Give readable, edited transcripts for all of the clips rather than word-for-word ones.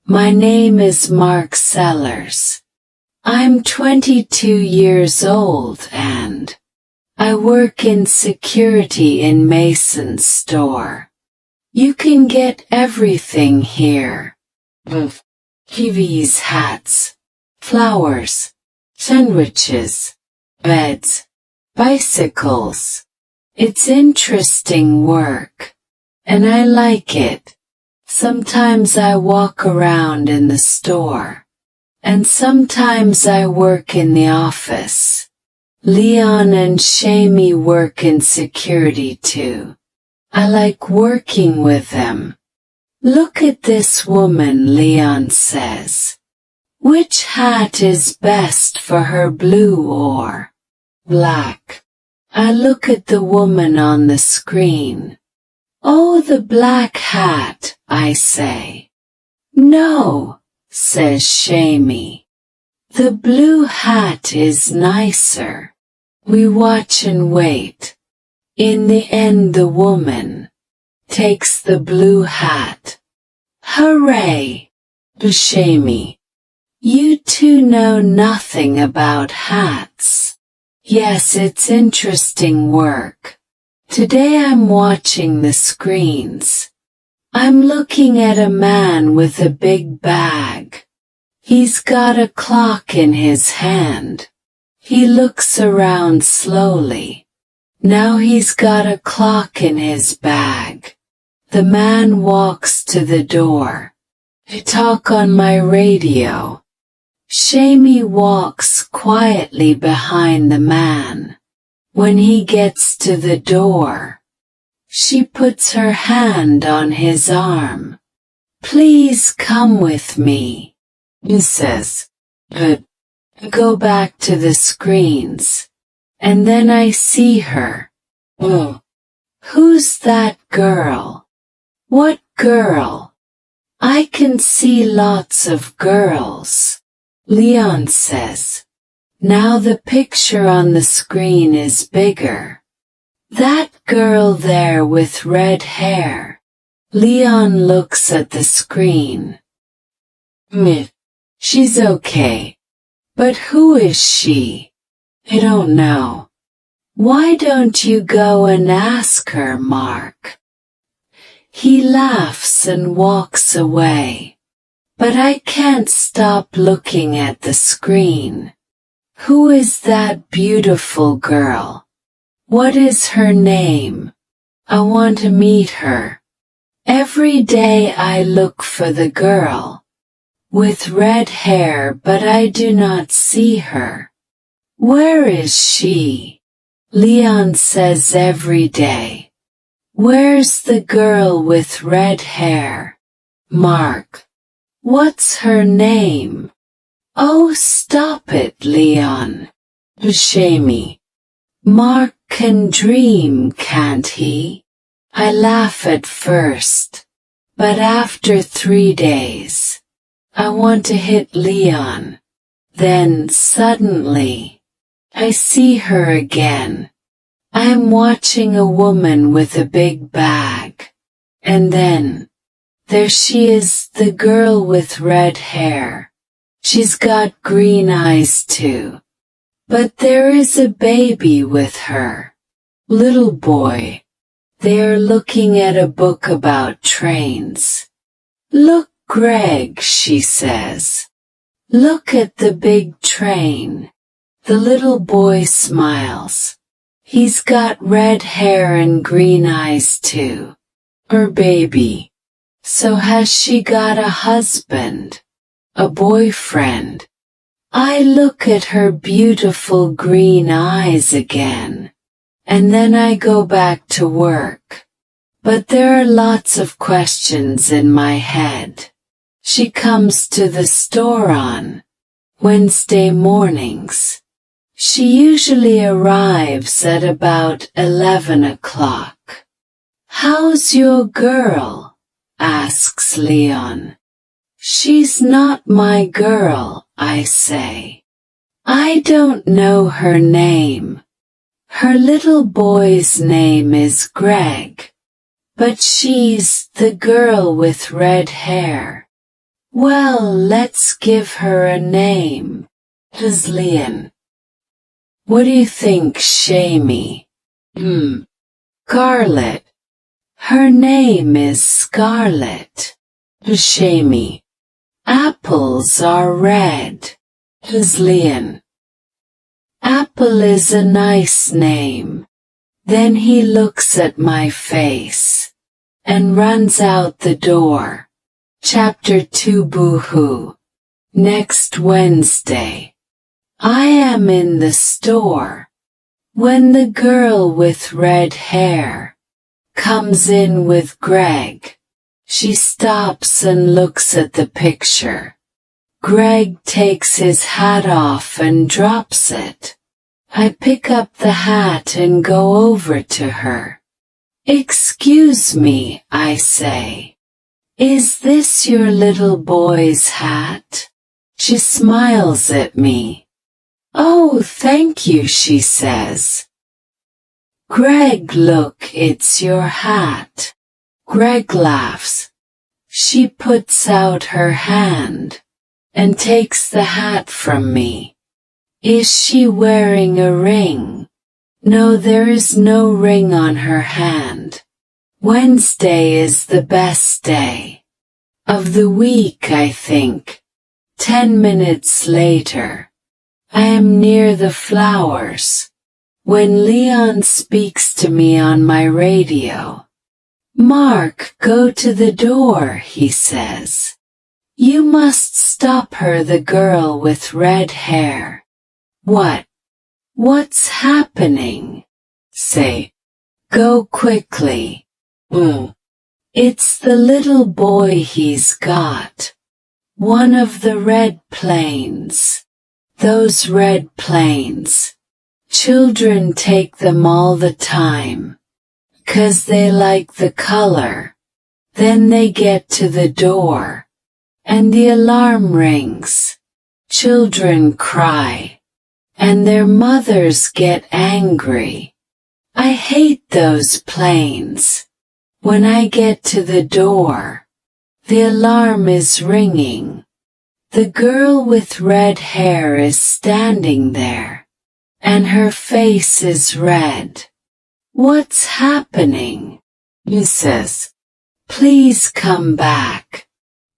My name is Mark Sellers. I'm 22 years old and I work in security in Mason's store. You can get everything here. TVs, hats, flowers, sandwiches, beds, bicycles. It's interesting work, and I like it. Sometimes I walk around in the store, and sometimes I work in the office. Leon and Shamey work in security too. I like working with them. Look at this woman, Leon says. Which hat is best for her, blue or black? I look at the woman on the screen. Oh, the black hat, I say. No, says Shamey. The blue hat is nicer. We watch and wait. In the end, the woman takes the blue hat. Hooray! Shamey. You two know nothing about hats. Yes, it's interesting work. Today I'm watching the screens. I'm looking at a man with a big bag. He's got a clock in his hand. He looks around slowly. Now he's got a clock in his bag. The man walks to the door. I talk on my radio. Shamey walks quietly behind the man. When he gets to the door, she puts her hand on his arm. Please come with me, he says. But go back to the screens. And then I see her. Oh, who's that girl? What girl? I can see lots of girls, Leon says. Now the picture on the screen is bigger. That girl there with red hair. Leon looks at the screen. She's okay. But who is she? I don't know. Why don't you go and ask her, Mark? He laughs and walks away. But I can't stop looking at the screen. Who is that beautiful girl? What is her name? I want to meet her. Every day I look for the girl with red hair, but I do not see her. Where is she? Leon says every day. Where's the girl with red hair? Mark. What's her name? Oh, stop it, Leon. Shamey. Mark can dream, can't he? I laugh at first, but after 3 days, I want to hit Leon. Then, suddenly, I see her again. I am watching a woman with a big bag. And then, there she is, the girl with red hair. She's got green eyes too. But there is a baby with her. Little boy. They are looking at a book about trains. Look, Greg, she says. Look at the big train. The little boy smiles. He's got red hair and green eyes too. Her baby. So has she got a husband? A boyfriend? I look at her beautiful green eyes again. And then I go back to work. But there are lots of questions in my head. She comes to the store on Wednesday mornings. She usually arrives at about 11 o'clock. How's your girl? Asks Leon. She's not my girl, I say. I don't know her name. Her little boy's name is Greg. But she's the girl with red hair. Well, let's give her a name. Leon. What do you think, Shamey? Scarlet. Her name is Scarlet. Shamey. Apples are red. Leon. Apple is a nice name. Then he looks at my face and runs out the door. Chapter 2 Boohoo. Next Wednesday. I am in the store when the girl with red hair comes in with Greg. She stops and looks at the picture. Greg takes his hat off and drops it. I pick up the hat and go over to her. Excuse me, I say. Is this your little boy's hat? She smiles at me. Oh, thank you, she says. Greg, look, it's your hat. Greg laughs. She puts out her hand and takes the hat from me. Is she wearing a ring? No, there is no ring on her hand. Wednesday is the best day of the week, I think. 10 minutes later, I am near the flowers when Leon speaks to me on my radio. Mark, go to the door, he says. You must stop her, the girl with red hair. What's happening? Say. Go quickly. It's the little boy, he's got one of the red planes. Those red planes. Children take them all the time, 'cause they like the color. Then they get to the door, and the alarm rings. Children cry, and their mothers get angry. I hate those planes. When I get to the door, the alarm is ringing. The girl with red hair is standing there, and her face is red. What's happening? He says. Please come back.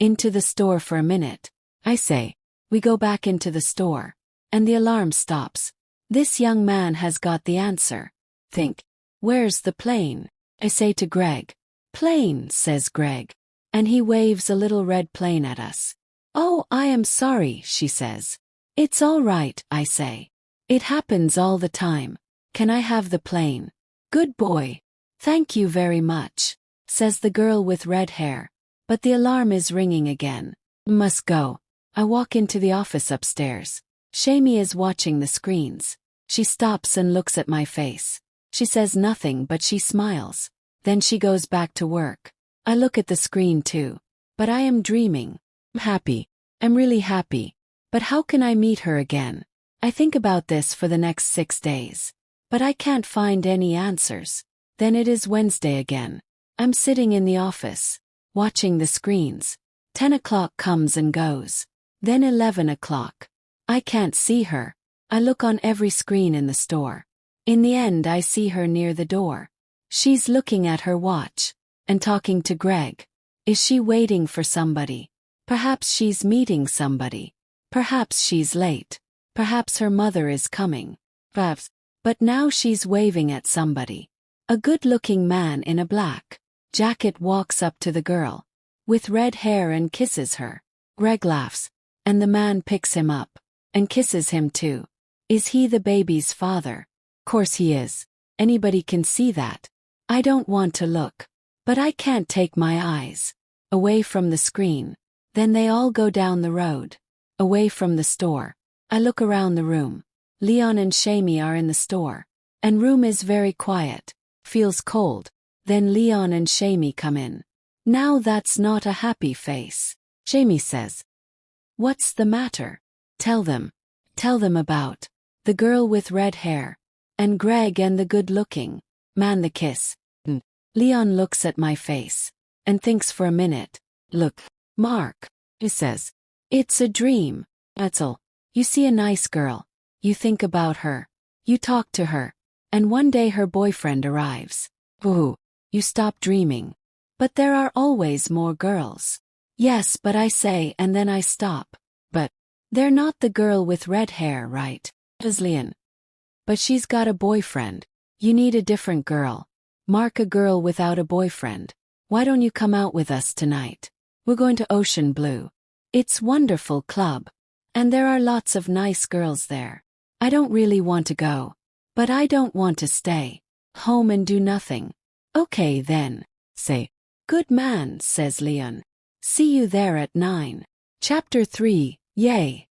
Into the store for a minute, I say. We go back into the store, and the alarm stops. This young man has got the answer. Think. Where's the plane? I say to Greg. Plane, says Greg. And he waves a little red plane at us. Oh, I am sorry, she says. It's all right, I say. It happens all the time. Can I have the plane? Good boy. Thank you very much, says the girl with red hair. But the alarm is ringing again. Must go. I walk into the office upstairs. Shamey is watching the screens. She stops and looks at my face. She says nothing, but she smiles. Then she goes back to work. I look at the screen too. But I am dreaming. I'm happy. I'm really happy. But how can I meet her again? I think about this for the next 6 days. But I can't find any answers. Then it is Wednesday again. I'm sitting in the office, watching the screens. 10 o'clock comes and goes. Then 11 o'clock. I can't see her. I look on every screen in the store. In the end, I see her near the door. She's looking at her watch and talking to Greg. Is she waiting for somebody? Perhaps she's meeting somebody. Perhaps she's late. Perhaps her mother is coming. Perhaps. But now she's waving at somebody. A good-looking man in a black jacket walks up to the girl with red hair and kisses her. Greg laughs, and the man picks him up and kisses him too. Is he the baby's father? Course he is. Anybody can see that. I don't want to look, but I can't take my eyes away from the screen. Then they all go down the road, away from the store. I look around the room. Leon and Shamey are in the store, and room is very quiet. Feels cold. Then Leon and Shamey come in. Now that's not a happy face. Shamey says, "What's the matter? Tell them about the girl with red hair, and Greg and the good-looking man, the kiss." Leon looks at my face and thinks for a minute. Look, Mark, He says, it's a dream. That's all. You see a nice girl. You think about her. You talk to her. And one day her boyfriend arrives. Ooh, you stop dreaming. But there are always more girls. Yes, but I say and then I stop. But they're not the girl with red hair, right? Aslian. But she's got a boyfriend. You need a different girl. Mark a girl without a boyfriend. Why don't you come out with us tonight? We're going to Ocean Blue. It's wonderful club. And there are lots of nice girls there. I don't really want to go. But I don't want to stay home and do nothing. Okay then. Say, good man, says Leon. See you there at 9. Chapter 3, Yay.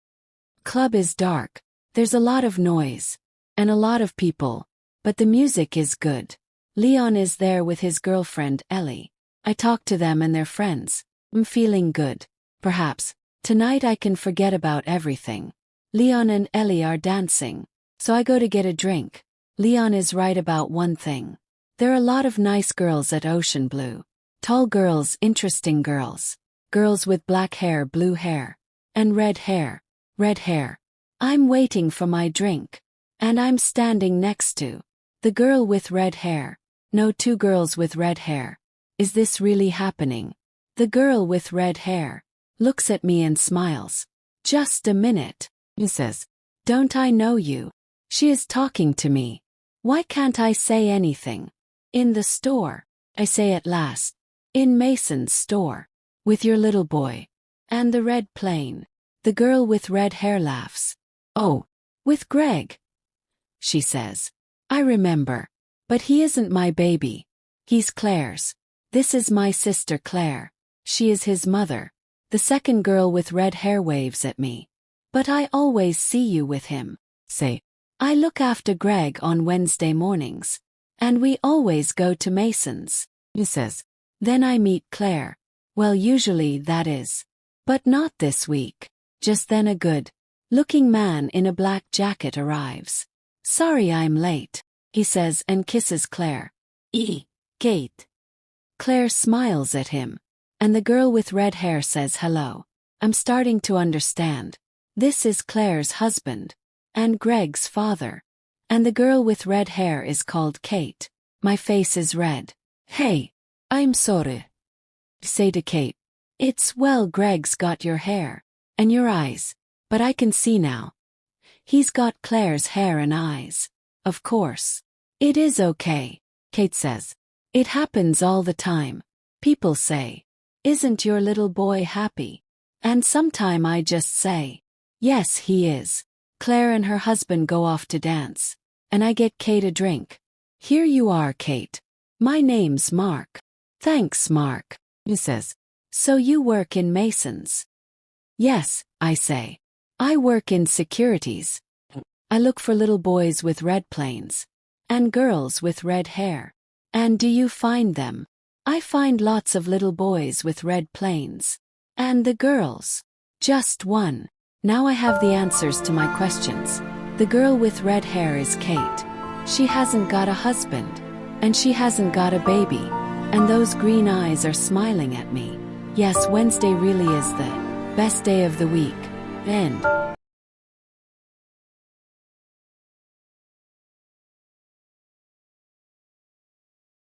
Club is dark. There's a lot of noise. And a lot of people. But the music is good. Leon is there with his girlfriend, Ellie. I talk to them and their friends. I'm feeling good. Perhaps, tonight I can forget about everything. Leon and Ellie are dancing. So I go to get a drink. Leon is right about one thing. There are a lot of nice girls at Ocean Blue. Tall girls, interesting girls. Girls with black hair, blue hair. And red hair. Red hair. I'm waiting for my drink. And I'm standing next to the girl with red hair. No, 2 girls with red hair. Is this really happening? The girl with red hair looks at me and smiles. Just a minute, he says. Don't I know you? She is talking to me. Why can't I say anything? In the store, I say at last. In Mason's store. With your little boy. And the red plane. The girl with red hair laughs. Oh, with Greg. She says. I remember. But he isn't my baby. He's Claire's. This is my sister Claire. She is his mother. The second girl with red hair waves at me. But I always see you with him. Say, I look after Greg on Wednesday mornings. And we always go to Mason's. He says. Then I meet Claire. Well, usually that is. But not this week. Just then a good-looking man in a black jacket arrives. Sorry I'm late, he says and kisses Claire. Kate. Claire smiles at him. And the girl with red hair says hello. I'm starting to understand. This is Claire's husband. And Greg's father. And the girl with red hair is called Kate. My face is red. Hey, I'm sorry. Say to Kate. It's well Greg's got your hair. And your eyes. But I can see now. He's got Claire's hair and eyes. Of course. It is okay, Kate says. It happens all the time. People say, isn't your little boy happy? And sometime I just say, yes he is. Claire and her husband go off to dance. And I get Kate a drink. Here you are, Kate. My name's Mark. Thanks, Mark, he says. So you work in Mason's? Yes, I say. I work in securities. I look for little boys with red planes. And girls with red hair. And do you find them? I find lots of little boys with red planes. And the girls? Just one. Now I have the answers to my questions. The girl with red hair is Kate. She hasn't got a husband. And she hasn't got a baby. And those green eyes are smiling at me. Yes, Wednesday really is the best day of the week. End.